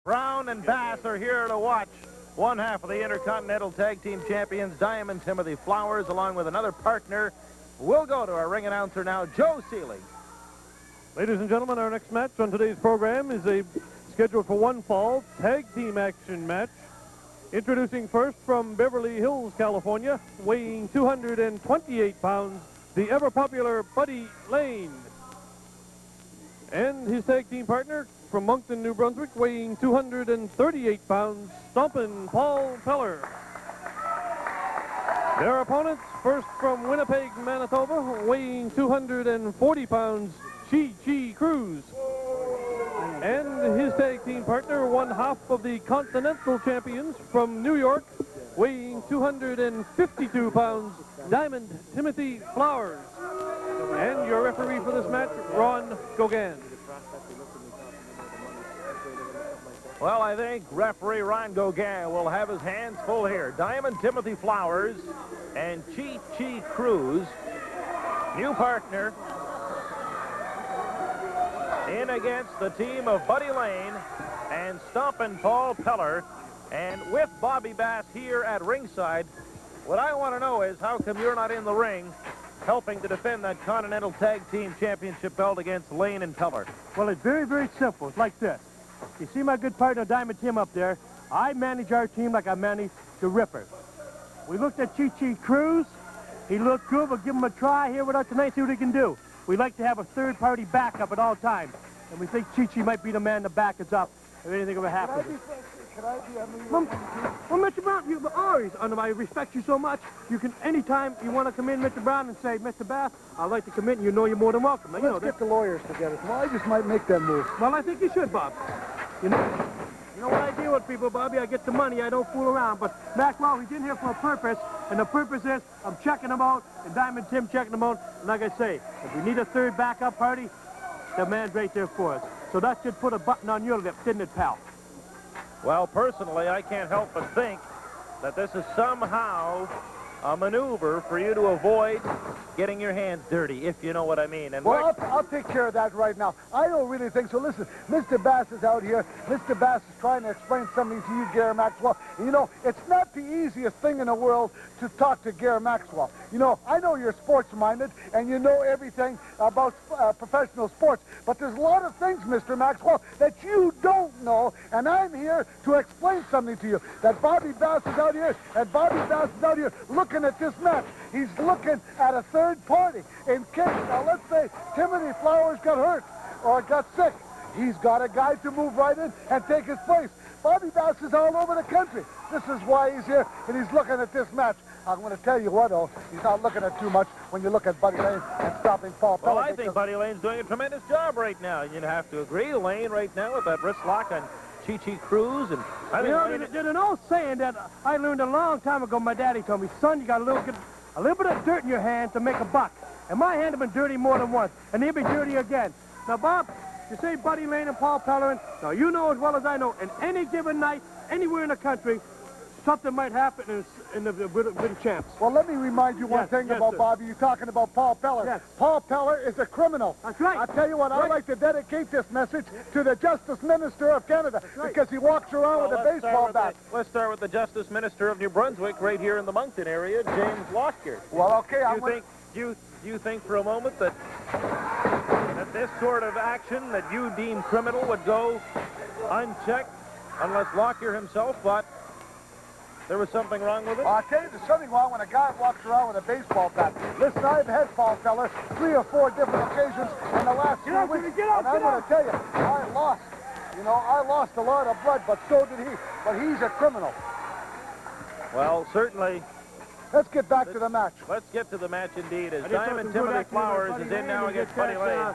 Brown and Bass are here to watch one half of the Intercontinental Tag Team Champions, Diamond Timothy Flowers, along with another partner. We'll go to our ring announcer now, Joe Seeley. Ladies and gentlemen, our next match on today's program is scheduled for one fall tag team action match. Introducing first from Beverly Hills, California, weighing 228 pounds, the ever-popular Buddy Lane. And his tag team partner from Moncton, New Brunswick, weighing 238 pounds, Stompin' Paul Peller. Their opponents, first from Winnipeg, Manitoba, weighing 240 pounds, Cruz. And his tag team partner, one half of the Continental Champions from New York, weighing 252 pounds, Diamond Timothy Flowers. And your referee for this match, Ron Gauguin. Well, I think referee Ron Gauguin will have his hands full here. Diamond Timothy Flowers and Cruz, new partner, in against the team of Buddy Lane and Stompin' Paul Peller. And with Bobby Bass here at ringside, what I want to know is how come you're not in the ring helping to defend that Continental Tag Team Championship belt against Lane and Peller? Well, it's very, very simple. It's like this. You see my good partner, Diamond Tim, up there? I manage our team like I manage the Ripper. We looked at Cruz. He looked good. We'll give him a try here with us tonight, see what he can do. We like to have a third-party backup at all times. And we think might be the man to back us up if anything ever happens. Could I be Well, Mr. Brown, you always, I respect you so much. You can, anytime you want to come in, Mr. Brown, and say, Mr. Bass, I'd like to come in, you know you're more than welcome. Now, Let's get the lawyers together. Well, I just might make that move. Well, I think you should, Bob. You know what I deal with people, Bobby? I get the money. I don't fool around. But Maxwell, he's in here for a purpose, and the purpose is I'm checking him out, and Diamond Tim checking him out. And like I say, if we need a third backup party, the man's right there for us. So that should put a button on your lip, didn't it, pal? Well, personally, I can't help but think that this is somehow a maneuver for you to avoid getting your hands dirty, if you know what I mean. And well, I'll take care of that right now. I don't really think so. Listen, Mr. Bass is out here. Mr. Bass is trying to explain something to you, Gary Maxwell. And, you know, it's not the easiest thing in the world to talk to Gary Maxwell. You know, I know you're sports-minded, and you know everything about professional sports, but there's a lot of things, Mr. Maxwell, that you don't know, and I'm here to explain something to you. That Bobby Bass is out here, and Bobby Bass is out here looking at this match. He's looking at a third party in case, now let's say Timothy Flowers got hurt or got sick. He's got a guy to move right in and take his place. Bobby Bass is all over the country. This is why he's here, and he's looking at this match. I'm going to tell you what, though, he's not looking at too much when you look at Buddy Lane and Stompin' Paul Peller. Well, I think Buddy Lane's doing a tremendous job right now. You'd have to agree. Lane right now with that wrist lock on Cruz. And I think there's an old saying that I learned a long time ago. My daddy told me, son, you got a little bit of dirt in your hand to make a buck. And my hand have been dirty more than once, and they'll be dirty again. Now, Bob, you say Buddy Lane and Paul Peller, now you know as well as I know, in any given night, anywhere in the country, something might happen in the British champs. Well, let me remind you one thing about Bobby. You're talking about Paul Peller. Yes. Paul Peller is a criminal. That's right. I'll tell you what, I'd like to dedicate this message to the Justice Minister of Canada because he walks around with a baseball bat. Let's start with the Justice Minister of New Brunswick right here in the Moncton area, James Lockyer. Well, okay, Do you think for a moment that this sort of action that you deem criminal would go unchecked unless Lockyer himself thought there was something wrong with it? I'll tell you, there's something wrong when a guy walks around with a baseball bat. Listen, I've had Paul Peller 3 or 4 different occasions in the last 3 weeks. And I'm going to tell you, I lost. You know, I lost a lot of blood, but so did he. But he's a criminal. Well, certainly. Let's get back to the match. Let's get to the match indeed, as Diamond Timothy Flowers is in now against Buddy Lane.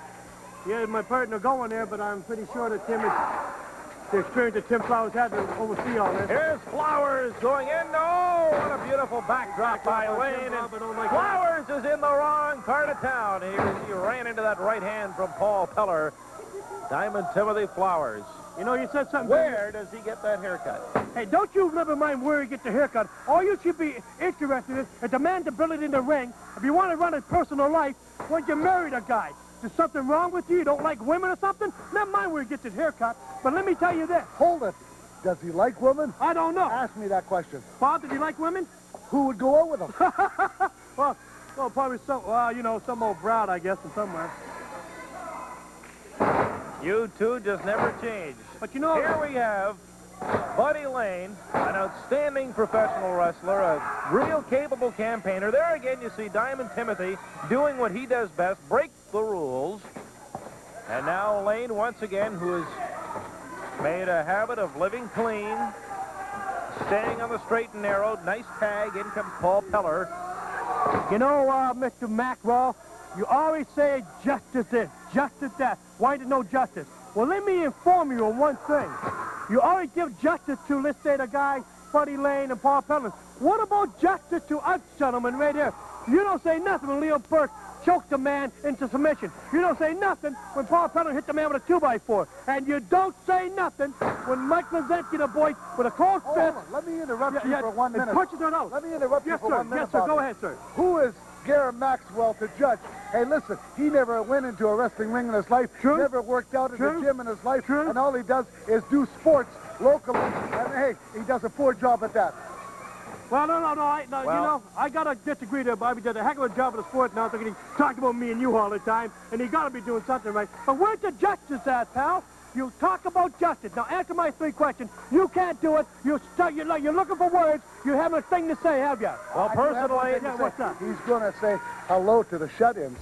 Yeah, my partner going there, but I'm pretty sure that the experience that Tim Flowers had to oversee all this. Here's Flowers going in. Oh, what a beautiful backdrop by Lane. And Flowers is in the wrong part of town. He ran into that right hand from Paul Peller. Diamond Timothy Flowers. You know, you said something. Where does he get that haircut? Hey, don't you never mind where he gets the haircut. All you should be interested in is the man's ability in the ring. If you want to run his personal life, when you marry the guy. There's something wrong with you? You don't like women or something? Never mind where he gets his haircut. But let me tell you this. Hold it. Does he like women? I don't know. Ask me that question. Bob, did he like women? Who would go out with him? well, probably some, you know, some old broad, I guess, from somewhere. You two just never change. But you know... Here we have Buddy Lane, an outstanding professional wrestler, a real capable campaigner. There again, you see Diamond Timothy doing what he does best, break the rules. And now Lane, once again, who has made a habit of living clean, staying on the straight and narrow. Nice tag. In comes Paul Peller. You know, Mr. Macwell, you always say justice this, justice that. Why is there no justice? Well, let me inform you on one thing. You always give justice to, let's say, the guy, Buddy Lane and Paul Peller. What about justice to us gentlemen right here? You don't say nothing when Leo Burke choked the man into submission. You don't say nothing when Paul Peller hit the man with a 2x4. And you don't say nothing when Mike Lazenski, the boy, with a cold fist... Let me interrupt you for 1 minute. Punches it out. Let me interrupt you for 1 minute. Yes, sir. Go ahead, sir. Who is Garrett Maxwell to judge? Hey, listen, he never went into a wrestling ring in his life. True. Never worked out in the gym in his life. True. And all he does is do sports locally. And, hey, he does a poor job at that. Well, no, you know, I gotta disagree there, Bobby. Does a heck of a job of the sport now. He talked about me and you all the time, and he gotta be doing something right. But where's the justice at, pal? You talk about justice. Now, answer my 3 questions. You can't do it. You're looking for words. You haven't a thing to say, have you? Well, personally... What's up? He's gonna say hello to the shut-ins.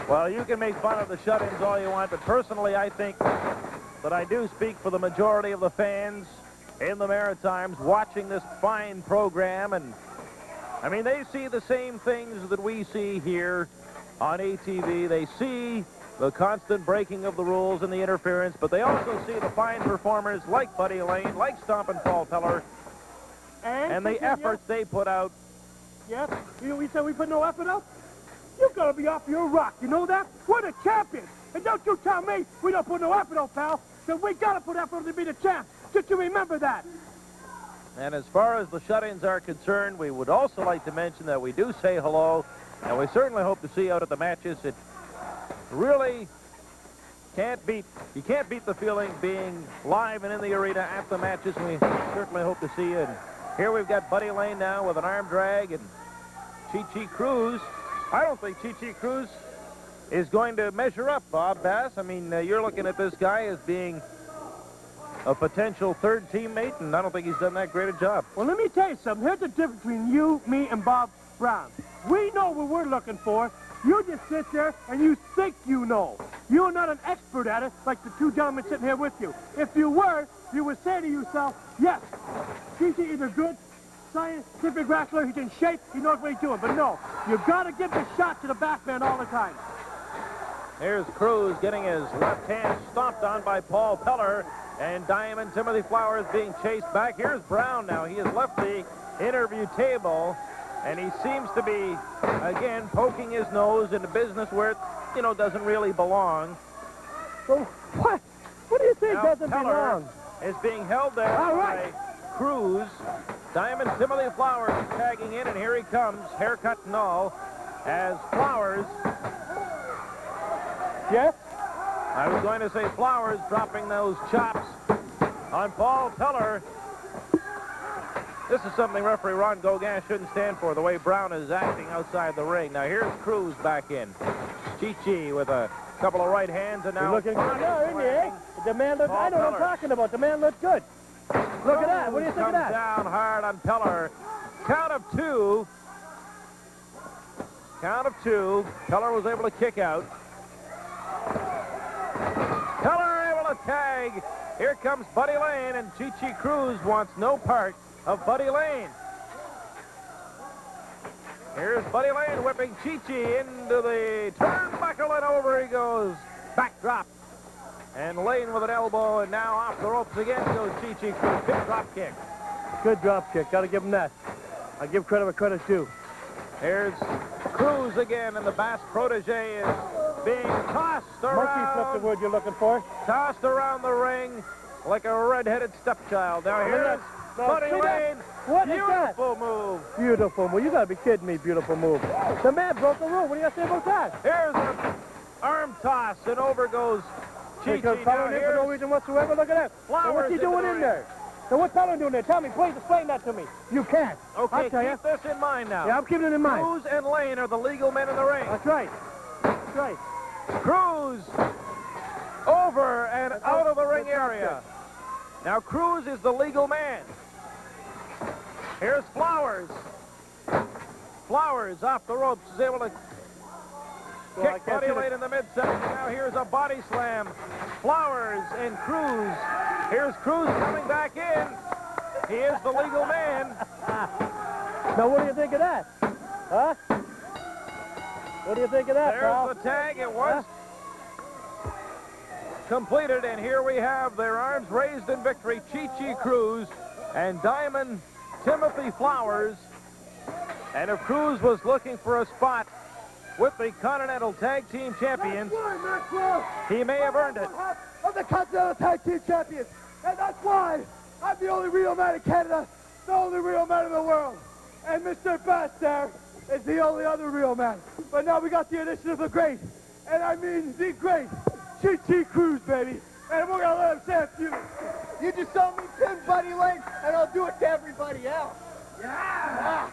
Well, you can make fun of the shut-ins all you want, but personally, I think that I do speak for the majority of the fans in the Maritimes watching this fine program. And, I mean, they see the same things that we see here on ATV. They see the constant breaking of the rules and the interference, but they also see the fine performers like Buddy Lane, like Stompin' Paul Peller, and the efforts they put out. Yes? You know, we said we put no effort out? You gotta be off your rock, you know that? We're the champions. And don't you tell me we don't put no effort out, pal. Because we gotta put effort to be the champ. Just you remember that. And as far as the shut-ins are concerned, we would also like to mention that we do say hello, and we certainly hope to see you out at the matches. It really you can't beat the feeling being live and in the arena at the matches. We certainly hope to see you. And here we've got Buddy Lane now with an arm drag, and Cruz. I don't think Cruz is going to measure up, Bob Bass. I mean, you're looking at this guy as being a potential third teammate, and I don't think he's done that great a job. Well, let me tell you something. Here's the difference between you, me, and Bob Brown. We know what we're looking for. You just sit there and you think you know. You're not an expert at it like the 2 gentlemen sitting here with you. If you were, you would say to yourself, yes, he's either good, scientific wrestler, he's in shape, he knows what he's doing. But no, you got to give the shot to the back man all the time. Here's Cruz getting his left hand stomped on by Paul Peller, and Diamond Timothy Flowers being chased back. Here's Brown now. He has left the interview table, and he seems to be, again, poking his nose into business where it, you know, doesn't really belong. So, what? What do you think now, doesn't Peller belong? is being held there by Cruz. Diamond Timothy Flowers is tagging in, and here he comes, haircut and all, as Flowers... Yes? I was going to say Flowers dropping those chops on Paul Peller. This is something referee Ron Gauguin shouldn't stand for, the way Brown is acting outside the ring. Now here's Cruz back in. Chi with a couple of right hands, and now... Looking good now, isn't he, eh? The man looks... I know what I'm talking about. The man looks good. Look at that. What do you think of that? Comes down hard on Peller. Count of 2. Count of 2. Peller was able to kick out. Peller able to tag. Here comes Buddy Lane, and Cruz wants no part of Buddy Lane. Here's Buddy Lane whipping into the turnbuckle, and over he goes. Backdrop. And Lane with an elbow, and now off the ropes again goes Cruz. Big drop kick. Good drop kick. Got to give him that. I give credit where credit's due. Here's Cruz again, and the Bass protege is being tossed around. Monkey flip, the word you're looking for. Tossed around the ring like a red-headed stepchild. Now here's Buddy Lane What is that? Beautiful move. Beautiful move. You got to be kidding me, beautiful move. The man broke the rule. What do you got to say about that? Here's an arm toss, and over goes Chi-Chi. Because Now Peller in for no reason whatsoever. Look at that. Flowers Now, what's he into doing the in ring. there? Now, what's Peller doing there? Tell me, please explain that to me. You can't. Okay, I'll tell you. keep this in mind now. Yeah, I'm keeping it in mind. Cruz and Lane are the legal men in the ring. That's right. That's right. Cruz over and out of the ring area. Now Cruz is the legal man. Here's Flowers. Flowers off the ropes is able to Well, I kick can't Buddy see the- Lane in the midsection. Now here's a body slam. Flowers and Cruz. Here's Cruz coming back in. He is the legal man. Now, what do you think of that? Huh? What do you think of that, pal? There's the tag. It was completed, and here we have their arms raised in victory. Chi-Chi Cruz and Diamond Timothy Flowers. And if Cruz was looking for a spot with the Continental Tag Team Champions, he may have earned it. Of the Continental Tag Team Champions. And that's why I'm the only real man in Canada, the only real man in the world. And Mr. Bass there is the only other real man. But now we got the addition of the great, and I mean the great, Chi-Chi Cruz, baby. And we're going to let him say a few. You just saw me pin Buddy Lane, and I'll do it to everybody else. Yeah!